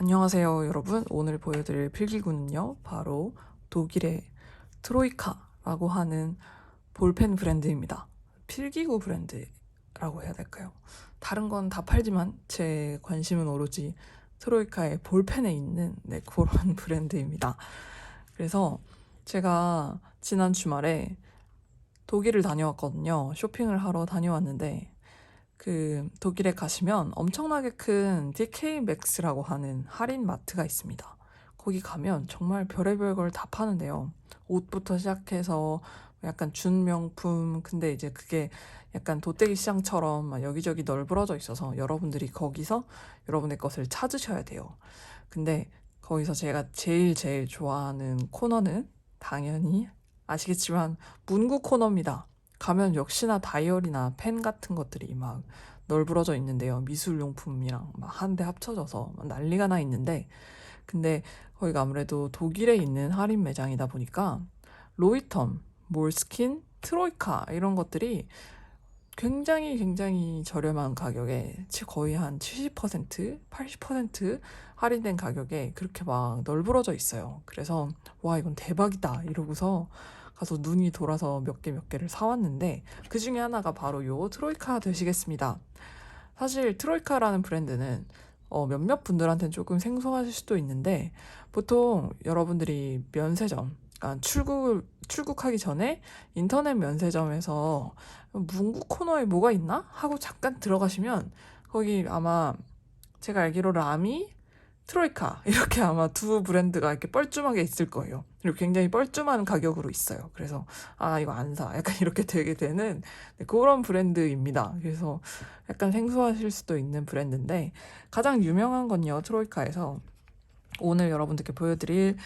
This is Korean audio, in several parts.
안녕하세요, 여러분. 오늘 보여드릴 필기구는요, 바로 독일의 트로이카라고 하는 볼펜 브랜드입니다. 필기구 브랜드라고 해야 될까요? 다른 건 다 팔지만 제 관심은 오로지 트로이카의 볼펜에 있는 그런 브랜드입니다. 그래서 제가 지난 주말에 독일을 다녀왔거든요. 쇼핑을 하러 다녀왔는데 독일에 가시면 엄청나게 큰 DK 맥스라고 하는 할인 마트가 있습니다. 거기 가면 정말 별의별 걸 다 파는데요. 옷부터 시작해서 약간 준명품, 근데 이제 그게 약간 돗대기 시장처럼 막 여기저기 널브러져 있어서 여러분들이 거기서 여러분의 것을 찾으셔야 돼요. 근데 거기서 제가 제일 좋아하는 코너는 당연히 아시겠지만 문구 코너입니다. 가면 역시나 다이어리나 펜 같은 것들이 막 널브러져 있는데요. 미술용품이랑 막 한데 합쳐져서 막 난리가 나 있는데, 근데 거기가 아무래도 독일에 있는 할인 매장이다 보니까 로이텀, 몰스킨, 트로이카 이런 것들이 굉장히 저렴한 가격에 거의 한 70%, 80% 할인된 가격에 그렇게 막 널브러져 있어요. 그래서 와, 이건 대박이다 이러고서 가서 눈이 돌아서 몇 개를 사왔는데, 그 중에 하나가 바로 요 트로이카 되시겠습니다. 사실 트로이카라는 브랜드는 몇몇 분들한테는 조금 생소하실 수도 있는데, 보통 여러분들이 면세점, 그러니까 출국하기 전에 인터넷 면세점에서 문구 코너에 뭐가 있나 하고 잠깐 들어가시면 거기 아마 제가 알기로 라미, 트로이카 이렇게 아마 두 브랜드가 이렇게 뻘쭘하게 있을 거예요. 그리고 굉장히 뻘쭘한 가격으로 있어요. 그래서 이거 안 사, 약간 이렇게 되게 되는 그런 브랜드입니다. 그래서 약간 생소하실 수도 있는 브랜드인데, 가장 유명한 건요, 트로이카에서 오늘 여러분들께 보여드릴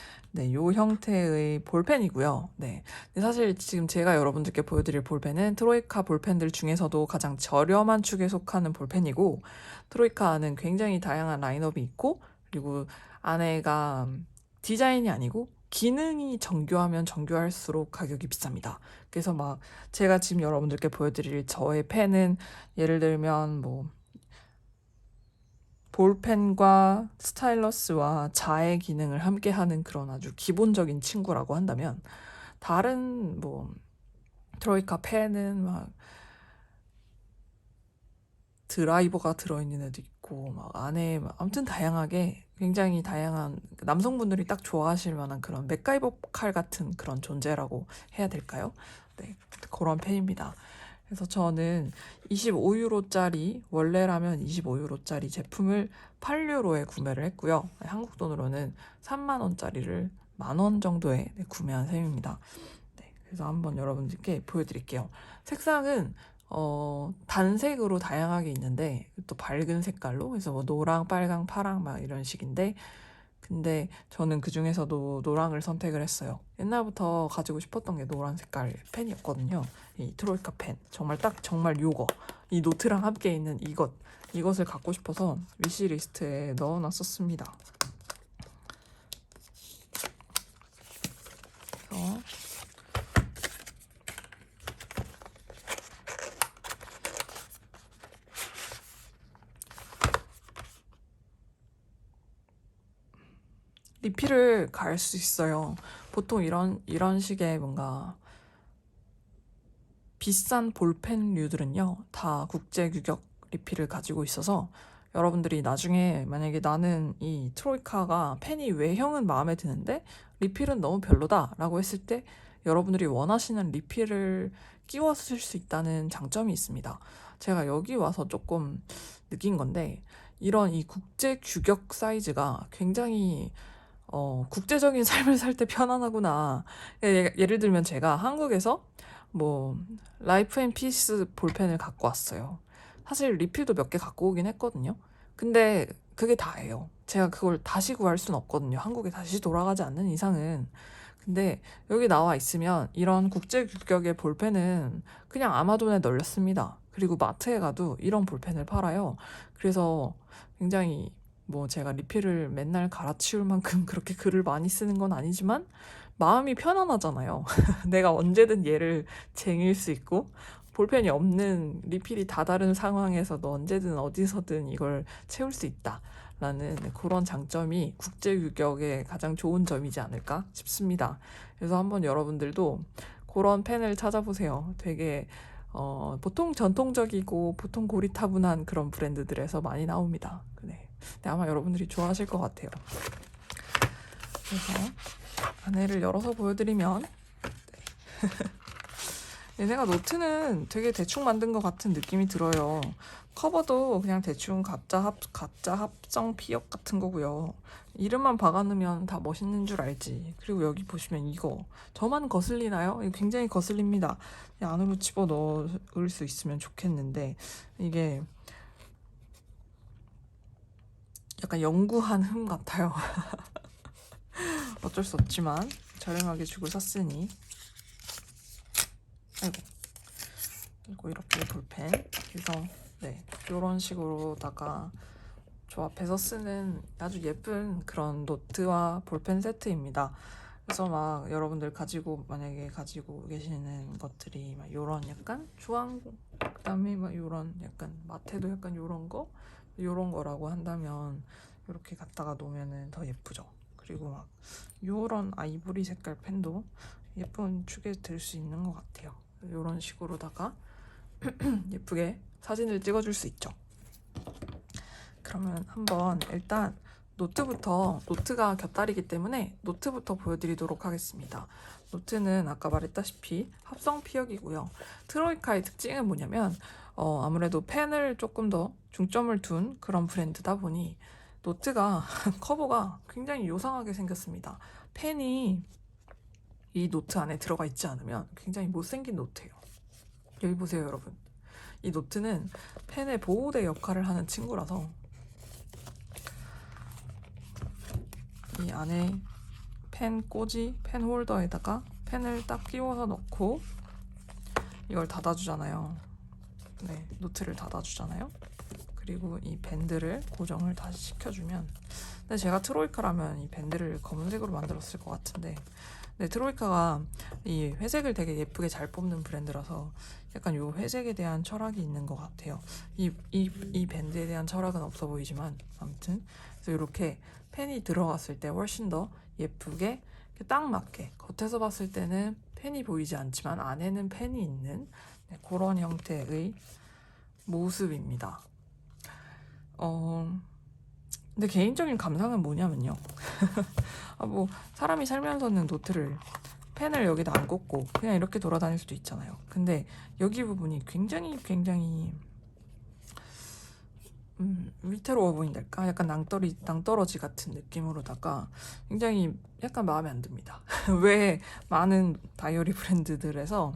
요 형태의 볼펜이고요. 근데 사실 지금 제가 여러분들께 보여드릴 볼펜은 트로이카 볼펜들 중에서도 가장 저렴한 축에 속하는 볼펜이고, 트로이카는 굉장히 다양한 라인업이 있고, 그리고 안에가 디자인이 아니고 기능이 정교하면 정교할수록 가격이 비쌉니다. 그래서 막 제가 지금 여러분들께 보여드릴 저의 펜은 예를 들면 뭐 볼펜과 스타일러스와 자의 기능을 함께하는 그런 아주 기본적인 친구라고 한다면, 다른 뭐 트로이카 펜은 막 드라이버가 들어있는 애도 있고 막 안에 아무튼 다양하게 굉장히 다양한, 남성분들이 딱 좋아하실 만한 그런 맥가이버 칼 같은 그런 존재라고 해야 될까요? 네, 그런 펜입니다. 그래서 저는 25유로짜리, 원래라면 25유로짜리 제품을 8유로에 구매를 했고요. 한국 돈으로는 3만 원짜리를 10,000원 정도에 구매한 셈입니다. 네, 그래서 한번 여러분들께 보여드릴게요. 색상은 단색으로 다양하게 있는데 또 밝은 색깔로, 그래서 뭐 노랑, 빨강, 파랑 막 이런 식인데, 근데 저는 그 중에서도 노랑을 선택을 했어요. 옛날부터 가지고 싶었던 게 노란 색깔 펜이었거든요. 이 트로이카 펜. 정말 요거. 이 노트랑 함께 있는 이것을 갖고 싶어서 위시리스트에 넣어놨었습니다. 그래서 리필을 갈 수 있어요. 보통 이런 식의 뭔가 비싼 볼펜류들은요, 다 국제 규격 리필을 가지고 있어서 여러분들이 나중에 만약에 나는 이 트로이카가 펜이 외형은 마음에 드는데 리필은 너무 별로다라고 했을 때 여러분들이 원하시는 리필을 끼워 쓸 수 있다는 장점이 있습니다. 제가 여기 와서 조금 느낀 건데, 이런 이 국제 규격 사이즈가 굉장히 국제적인 삶을 살 때 편안하구나. 예를 들면 제가 한국에서 뭐 라이프 앤 피스 볼펜을 갖고 왔어요. 사실 리필도 몇 개 갖고 오긴 했거든요. 근데 그게 다예요. 제가 그걸 다시 구할 수는 없거든요. 한국에 다시 돌아가지 않는 이상은. 근데 여기 나와 있으면 이런 국제 규격의 볼펜은 그냥 아마존에 널렸습니다. 그리고 마트에 가도 이런 볼펜을 팔아요. 그래서 굉장히, 뭐 제가 리필을 맨날 갈아치울 만큼 그렇게 글을 많이 쓰는 건 아니지만 마음이 편안하잖아요. 내가 언제든 얘를 쟁일 수 있고, 볼펜이 없는 리필이 다 다른 상황에서도 언제든 어디서든 이걸 채울 수 있다 네, 그런 장점이 국제 유격의 가장 좋은 점이지 않을까 싶습니다. 그래서 한번 여러분들도 그런 펜을 찾아보세요. 되게 보통 전통적이고 보통 고리타분한 그런 브랜드들에서 많이 나옵니다. 네. 네, 아마 여러분들이 좋아하실 것 같아요. 그래서 안에를 열어서 보여드리면 얘네가 노트는 되게 대충 만든 것 같은 느낌이 들어요. 커버도 그냥 대충 가짜 합성 피혁 같은 거고요. 이름만 박아놓으면 다 멋있는 줄 알지. 그리고 여기 보시면 이거 저만 거슬리나요? 이거 굉장히 거슬립니다. 안으로 집어 넣을 수 있으면 좋겠는데 이게 약간 연구한 흠 같아요. 어쩔 수 없지만 저렴하게 주고 샀으니. 아이고. 그리고 이렇게 볼펜. 그래서 네, 이런 식으로다가 조합해서 쓰는 아주 예쁜 그런 노트와 볼펜 세트입니다. 그래서 막 여러분들 만약에 가지고 계시는 것들이 막 요런 약간 주황, 그다음에 막 요런 약간 마테도 약간 요런 거라고 한다면 이렇게 갖다가 놓으면은 더 예쁘죠. 그리고 막 요런 아이보리 색깔 펜도 예쁜 축에 들 수 있는 것 같아요. 요런 식으로다가 예쁘게 사진을 찍어줄 수 있죠. 그러면 한번 일단 노트가 곁다리기 때문에 노트부터 보여드리도록 하겠습니다. 노트는 아까 말했다시피 합성 피혁이고요. 트로이카의 특징은 뭐냐면 아무래도 펜을 조금 더 중점을 둔 그런 브랜드다 보니 노트가 커버가 굉장히 요상하게 생겼습니다. 펜이 이 노트 안에 들어가 있지 않으면 굉장히 못생긴 노트예요. 여기 보세요, 여러분. 이 노트는 펜의 보호대 역할을 하는 친구라서 이 안에 펜 꽂이, 펜 홀더에다가 펜을 딱 끼워서 넣고 이걸 닫아주잖아요. 네, 노트를 닫아주잖아요. 그리고 이 밴드를 고정을 다시 시켜주면, 근데 제가 트로이카라면 이 밴드를 검은색으로 만들었을 것 같은데, 네, 트로이카가 이 회색을 되게 예쁘게 잘 뽑는 브랜드라서 약간 요 회색에 대한 철학이 있는 것 같아요. 이 밴드에 대한 철학은 없어 보이지만 아무튼 그래서 이렇게 펜이 들어갔을 때 훨씬 더 예쁘게 딱 맞게 겉에서 봤을 때는 펜이 보이지 않지만 안에는 펜이 있는 네, 그런 형태의 모습입니다. 근데 개인적인 감상은 뭐냐면요. 뭐 사람이 살면서는 펜을 여기다 안 꽂고 그냥 이렇게 돌아다닐 수도 있잖아요. 근데 여기 부분이 굉장히 위태로워 보인달까? 약간 낭떠러지 같은 느낌으로다가 굉장히 약간 마음에 안 듭니다. 왜 많은 다이어리 브랜드들에서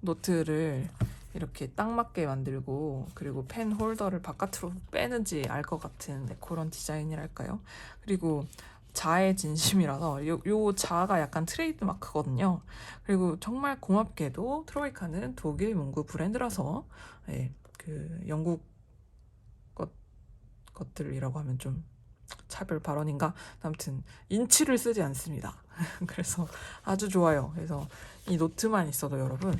노트를 이렇게 딱 맞게 만들고 그리고 펜 홀더를 바깥으로 빼는지 알 것 같은 그런 디자인이랄까요? 그리고 자의 진심이라서 요 자가 약간 트레이드 마크거든요. 그리고 정말 고맙게도 트로이카는 독일 문구 브랜드라서 예, 그 영국 것들이라고 하면 좀 차별 발언인가? 아무튼 인치를 쓰지 않습니다. 그래서 아주 좋아요. 그래서 이 노트만 있어도 여러분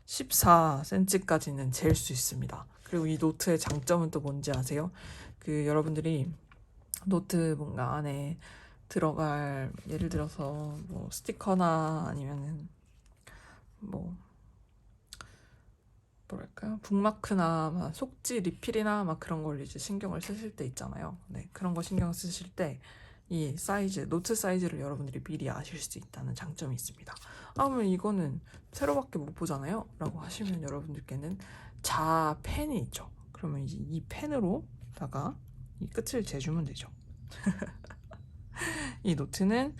14cm까지는 잴 수 있습니다. 그리고 이 노트의 장점은 또 뭔지 아세요? 여러분들이 노트 뭔가 안에 들어갈 예를 들어서 뭐 스티커나 아니면은 뭐 뭐랄까요? 북마크나 막 속지 리필이나 막 그런 걸 이제 신경을 쓰실 때 있잖아요. 네, 그런 거 신경 쓰실 때 이 노트 사이즈를 여러분들이 미리 아실 수 있다는 장점이 있습니다. 그러면 이거는 세로밖에 못 보잖아요. 라고 하시면 여러분들께는 펜이 있죠. 그러면 이제 이 펜으로다가 이 끝을 재주면 되죠. 이 노트는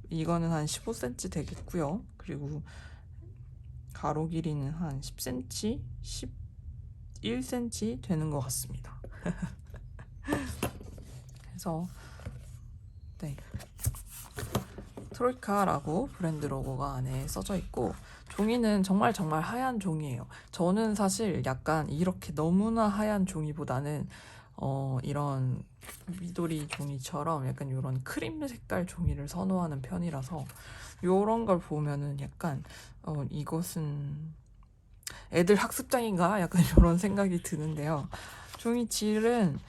이거는 한 15cm 되겠고요. 그리고 가로 길이는 한 10cm, 11cm 되는 것 같습니다. 그래서 네, 트로이카라고 브랜드 로고가 안에 써져 있고 종이는 정말 하얀 종이에요. 저는 사실 약간 이렇게 너무나 하얀 종이보다는 이런 미도리 종이처럼 약간 이런 크림 색깔 종이를 선호하는 편이라서 이런 걸 보면은 약간 이것은 애들 학습장인가? 약간 이런 생각이 드는데요. 종이 질은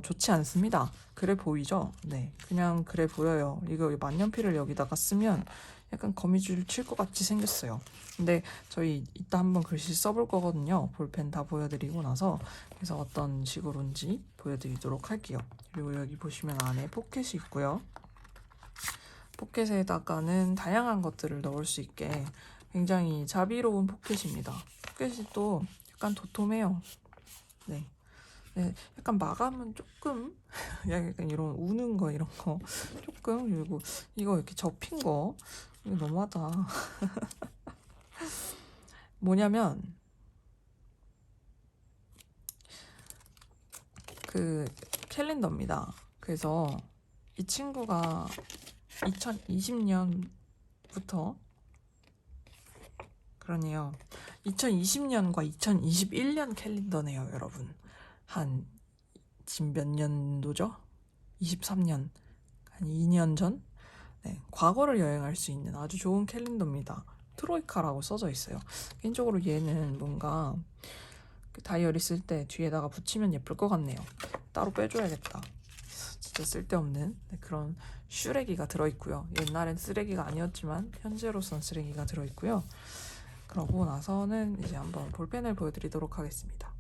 좋지 않습니다. 그래 보이죠? 네, 그냥 그래 보여요. 이거 만년필을 여기다가 쓰면 약간 거미줄 칠 것 같이 생겼어요. 근데 저희 이따 한번 글씨 써볼 거거든요. 볼펜 다 보여드리고 나서. 그래서 어떤 식으로인지 보여드리도록 할게요. 그리고 여기 보시면 안에 포켓이 있고요. 포켓에다가는 다양한 것들을 넣을 수 있게 굉장히 자비로운 포켓입니다. 포켓이 또 약간 도톰해요. 네. 네, 약간 마감은 조금 약간 이런 우는 거 이런 거 조금, 그리고 이거 이렇게 접힌 거 이거 너무하다. 뭐냐면 그 캘린더입니다. 그래서 이 친구가 2020년부터 그러네요. 2020년과 2021년 캘린더네요, 여러분. 한 지금 몇 년도죠? 23년, 한 2년 전? 네, 과거를 여행할 수 있는 아주 좋은 캘린더입니다. 트로이카라고 써져 있어요. 개인적으로 얘는 뭔가 그 다이어리 쓸 때 뒤에다가 붙이면 예쁠 것 같네요. 따로 빼줘야겠다. 진짜 쓸데없는 그런 슈레기가 들어있고요. 옛날엔 쓰레기가 아니었지만 현재로선 쓰레기가 들어있고요. 그러고 나서는 이제 한번 볼펜을 보여드리도록 하겠습니다.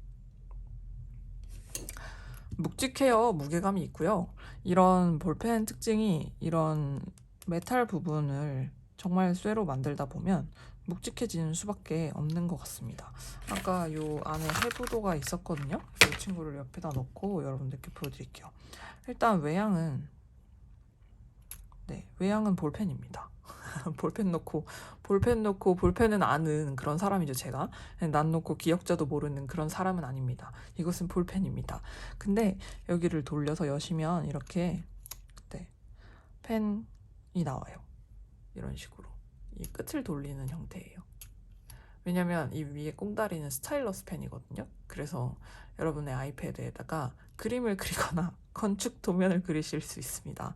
묵직해요. 무게감이 있고요. 이런 볼펜 특징이 이런 메탈 부분을 정말 쇠로 만들다 보면 묵직해지는 수밖에 없는 것 같습니다. 아까 요 안에 해부도가 있었거든요. 이 친구를 옆에다 넣고 여러분들께 보여드릴게요. 일단 외양은 볼펜입니다. 볼펜 놓고 볼펜은 아는 그런 사람이죠. 제가 난 놓고 기억자도 모르는 그런 사람은 아닙니다. 이것은 볼펜입니다. 근데 여기를 돌려서 여시면 이렇게 펜이 나와요. 이런 식으로 이 끝을 돌리는 형태예요. 왜냐면 이 위에 꽁다리는 스타일러스 펜이거든요. 그래서 여러분의 아이패드에다가 그림을 그리거나 건축 도면을 그리실 수 있습니다.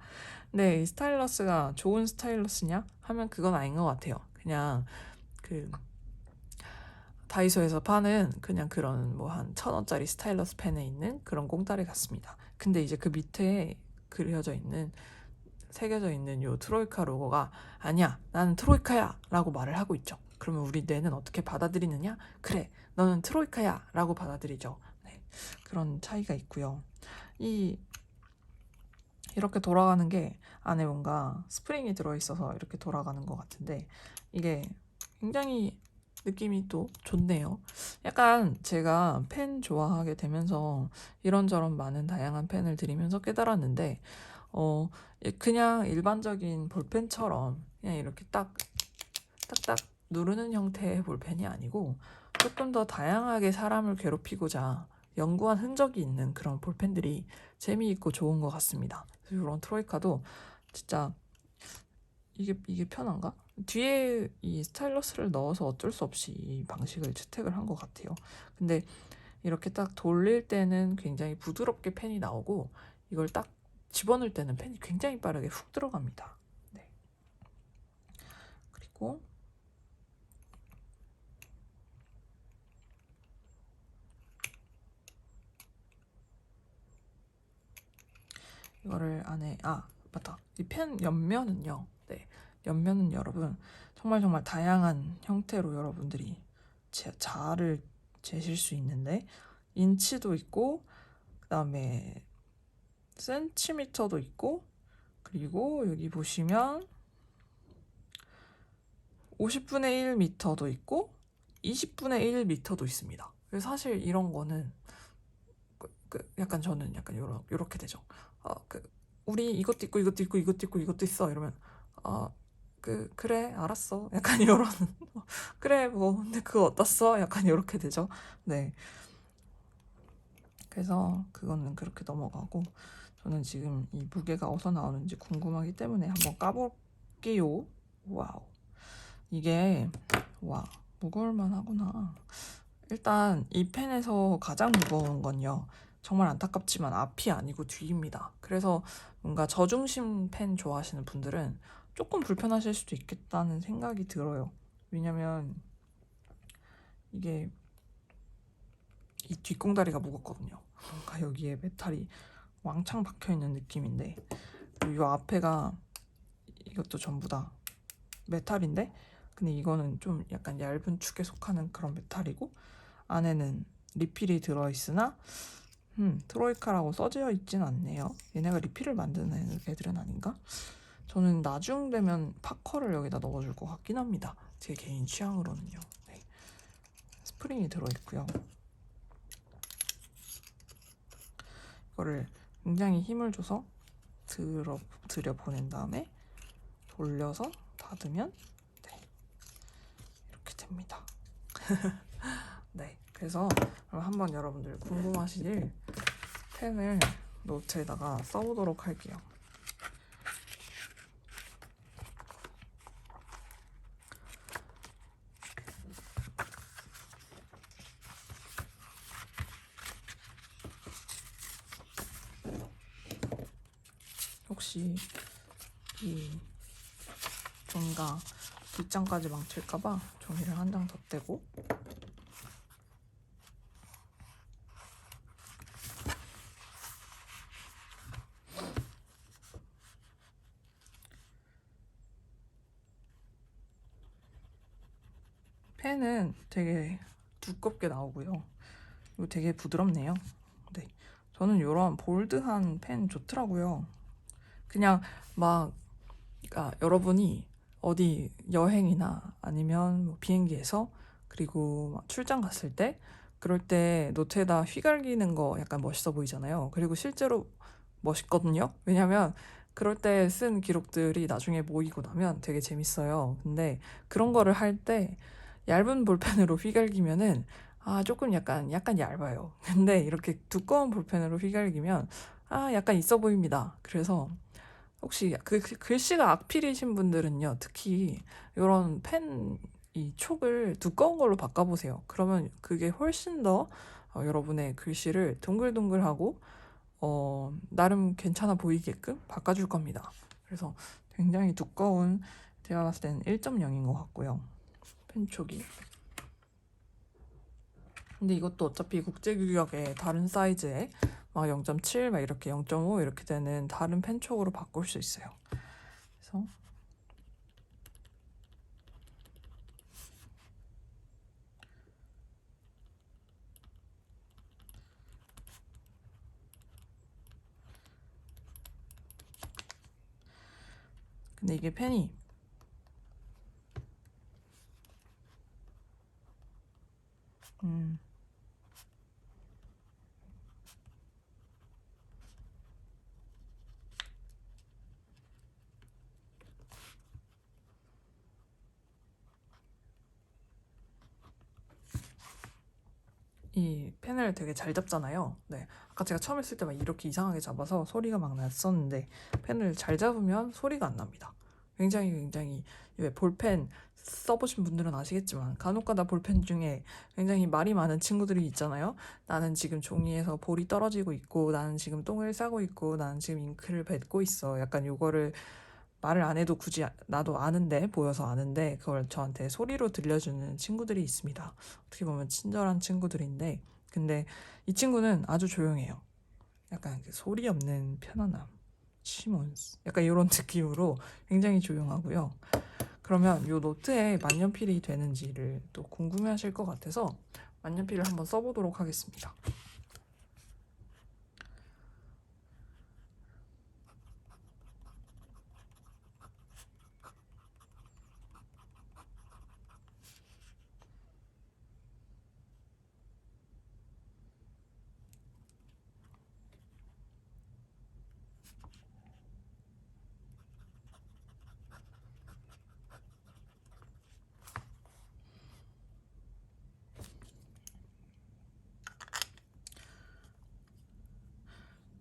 네, 이 스타일러스가 좋은 스타일러스냐 하면 그건 아닌 것 같아요. 그냥 그 다이소에서 파는 그냥 그런 뭐 한 1,000원짜리 스타일러스 펜에 있는 그런 꽁다리 같습니다. 근데 이제 그 밑에 새겨져 있는 요 트로이카 로고가 아니야, 나는 트로이카야 라고 말을 하고 있죠. 그러면 우리 뇌는 어떻게 받아들이느냐? 그래, 너는 트로이카야 라고 받아들이죠. 네, 그런 차이가 있고요. 이렇게 돌아가는 게 안에 뭔가 스프링이 들어있어서 이렇게 돌아가는 것 같은데 이게 굉장히 느낌이 또 좋네요. 약간 제가 펜 좋아하게 되면서 이런저런 많은 다양한 펜을 들이면서 깨달았는데 그냥 일반적인 볼펜처럼 그냥 이렇게 딱딱 누르는 형태의 볼펜이 아니고 조금 더 다양하게 사람을 괴롭히고자 연구한 흔적이 있는 그런 볼펜들이 재미있고 좋은 것 같습니다. 이런 트로이카도 진짜 이게 편한가? 뒤에 이 스타일러스를 넣어서 어쩔 수 없이 이 방식을 채택을 한 것 같아요. 근데 이렇게 딱 돌릴 때는 굉장히 부드럽게 펜이 나오고 이걸 딱 집어넣을 때는 펜이 굉장히 빠르게 훅 들어갑니다. 네. 그리고 이거를 안에 맞다. 이 펜 옆면은요. 네. 옆면은 여러분 정말 다양한 형태로 여러분들이 자를 재실 수 있는데 인치도 있고 그다음에 센티미터도 있고 그리고 여기 보시면 50분의 1 미터도 있고 20분의 1 미터도 있습니다. 그래서 사실 이런 거는 약간 저는 약간 요렇게 되죠. 우리 이것도 있고 이것도 있고 이것도 있고 이것도 있어 이러면 그래 알았어 약간 요런 그래 뭐 근데 그거 어떻어 약간 요렇게 되죠. 네, 그래서 그거는 그렇게 넘어가고 저는 지금 이 무게가 어디서 나오는지 궁금하기 때문에 한번 까볼게요. 와우, 이게 무거울만 하구나. 일단 이 펜에서 가장 무거운 건요, 정말 안타깝지만 앞이 아니고 뒤입니다. 그래서 뭔가 저중심 펜 좋아하시는 분들은 조금 불편하실 수도 있겠다는 생각이 들어요. 왜냐면 이게 이 뒷공다리가 무겁거든요. 뭔가 여기에 메탈이 왕창 박혀있는 느낌인데, 이 앞에가 이것도 전부 다 메탈인데, 근데 이거는 좀 약간 얇은 축에 속하는 그런 메탈이고, 안에는 리필이 들어있으나 트로이카라고 써져 있진 않네요. 얘네가 리필을 만드는 애들은 아닌가? 저는 나중 되면 파커를 여기다 넣어줄 것 같긴 합니다. 제 개인 취향으로는요. 네. 스프링이 들어있고요. 이거를 굉장히 힘을 줘서 들여보낸 다음에 돌려서 닫으면 네, 이렇게 됩니다. 네, 그래서 그럼 한번 여러분들 궁금하실 펜을 노트에다가 써보도록 할게요. 혹시 이 종이가 뒷장까지 망칠까봐 종이를 한 장 더 떼고, 펜은 되게 두껍게 나오고요. 이거 되게 부드럽네요. 네, 저는 이런 볼드한 펜 좋더라고요. 그냥 막 그러니까 여러분이 어디 여행이나 아니면 뭐 비행기에서 그리고 막 출장 갔을 때 그럴 때 노트에다 휘갈기는 거 약간 멋있어 보이잖아요. 그리고 실제로 멋있거든요. 왜냐면 그럴 때 쓴 기록들이 나중에 모이고 나면 되게 재밌어요. 근데 그런 거를 할 때 얇은 볼펜으로 휘갈기면은 조금 약간 얇아요. 근데 이렇게 두꺼운 볼펜으로 휘갈기면 약간 있어 보입니다. 그래서 혹시 그 글씨가 악필이신 분들은요, 특히 이런 펜 이 촉을 두꺼운 걸로 바꿔보세요. 그러면 그게 훨씬 더 여러분의 글씨를 동글동글하고 나름 괜찮아 보이게끔 바꿔줄 겁니다. 그래서 굉장히 두꺼운, 제가 봤을 때는 1.0인 것 같고요. 펜 촉이. 근데 이것도 어차피 국제규격의 다른 사이즈에 막 0.7, 막 이렇게 0.5 이렇게 되는 다른 펜 촉으로 바꿀 수 있어요. 그래서 근데 이게 펜이 음, 이 펜을 되게 잘 잡잖아요. 네, 아까 제가 처음 했을 때 막 이렇게 이상하게 잡아서 소리가 막 났었는데 펜을 잘 잡으면 소리가 안 납니다. 굉장히 왜 볼펜 써보신 분들은 아시겠지만 간혹가다 볼펜 중에 굉장히 말이 많은 친구들이 있잖아요. 나는 지금 종이에서 볼이 떨어지고 있고, 나는 지금 똥을 싸고 있고, 나는 지금 잉크를 뱉고 있어. 약간 요거를 말을 안 해도 굳이 나도 아는데, 보여서 아는데 그걸 저한테 소리로 들려주는 친구들이 있습니다. 어떻게 보면 친절한 친구들인데, 근데 이 친구는 아주 조용해요. 약간 그 소리 없는 편안함, 시몬스, 약간 이런 느낌으로 굉장히 조용하고요. 그러면 이 노트에 만년필이 되는지를 또 궁금해하실 것 같아서 만년필을 한번 써보도록 하겠습니다.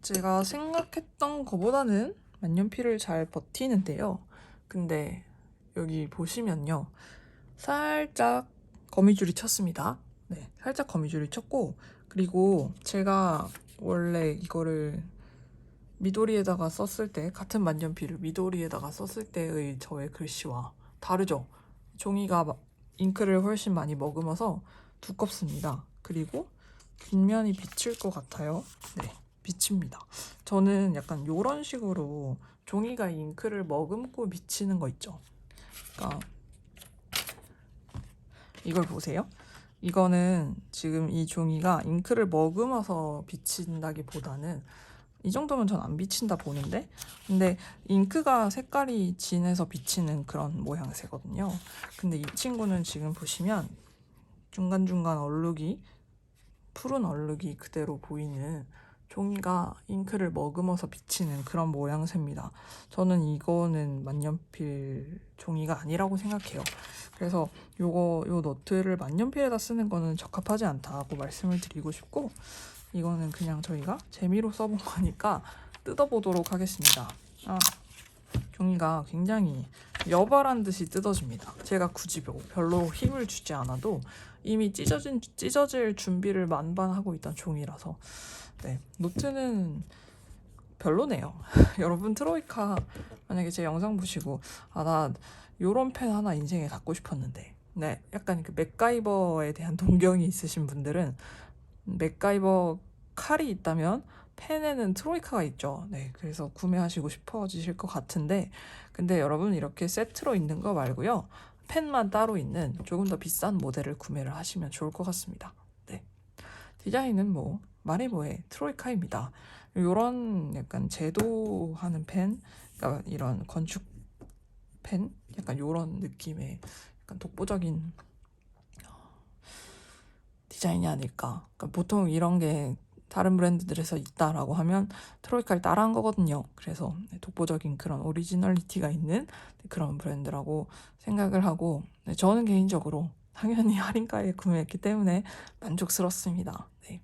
제가 생각했던 것보다는 만년필을 잘 버티는데요. 근데 여기 보시면요, 살짝 거미줄이 쳤습니다. 네, 살짝 거미줄이 쳤고, 그리고 제가 원래 이거를 미도리에다가 썼을 때, 같은 만년필을 미도리에다가 썼을 때의 저의 글씨와 다르죠? 종이가 잉크를 훨씬 많이 머금어서 두껍습니다. 그리고 뒷면이 비칠 것 같아요. 네, 비칩니다. 저는 약간 요런 식으로 종이가 잉크를 머금고 비치는 거 있죠. 그러니까 이걸 보세요. 이거는 지금 이 종이가 잉크를 머금어서 비친다기보다는 이 정도면 전 안 비친다 보는데, 근데 잉크가 색깔이 진해서 비치는 그런 모양새거든요. 근데 이 친구는 지금 보시면 중간중간 얼룩이, 푸른 얼룩이 그대로 보이는 종이가 잉크를 머금어서 비치는 그런 모양새입니다. 저는 이거는 만년필 종이가 아니라고 생각해요. 그래서 요 노트를 만년필에다 쓰는 거는 적합하지 않다고 말씀을 드리고 싶고, 이거는 그냥 저희가 재미로 써본 거니까 뜯어보도록 하겠습니다. 종이가 굉장히 여발한 듯이 뜯어집니다. 제가 굳이 별로 힘을 주지 않아도 이미 찢어질 준비를 만반하고 있던 종이라서. 네, 노트는 별로네요. 여러분 트로이카 만약에 제 영상 보시고 나 요런 펜 하나 인생에 갖고 싶었는데, 네, 약간 그 맥가이버에 대한 동경이 있으신 분들은 맥가이버 칼이 있다면 펜에는 트로이카가 있죠. 네, 그래서 구매하시고 싶어지실 것 같은데, 근데 여러분 이렇게 세트로 있는 거 말고요, 펜만 따로 있는 조금 더 비싼 모델을 구매를 하시면 좋을 것 같습니다. 네, 디자인은 뭐 말해 뭐해 트로이카입니다. 이런 약간 제도하는 펜, 그러니까 이런 건축 펜, 약간 이런 느낌의 약간 독보적인 디자인이 아닐까. 그러니까 보통 이런 게 다른 브랜드들에서 있다라고 하면 트로이카를 따라한 거거든요. 그래서 독보적인 그런 오리지널리티가 있는 그런 브랜드라고 생각을 하고, 저는 개인적으로 당연히 할인가에 구매했기 때문에 만족스럽습니다. 네.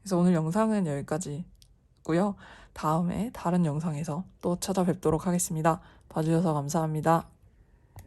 그래서 오늘 영상은 여기까지고요. 다음에 다른 영상에서 또 찾아뵙도록 하겠습니다. 봐주셔서 감사합니다.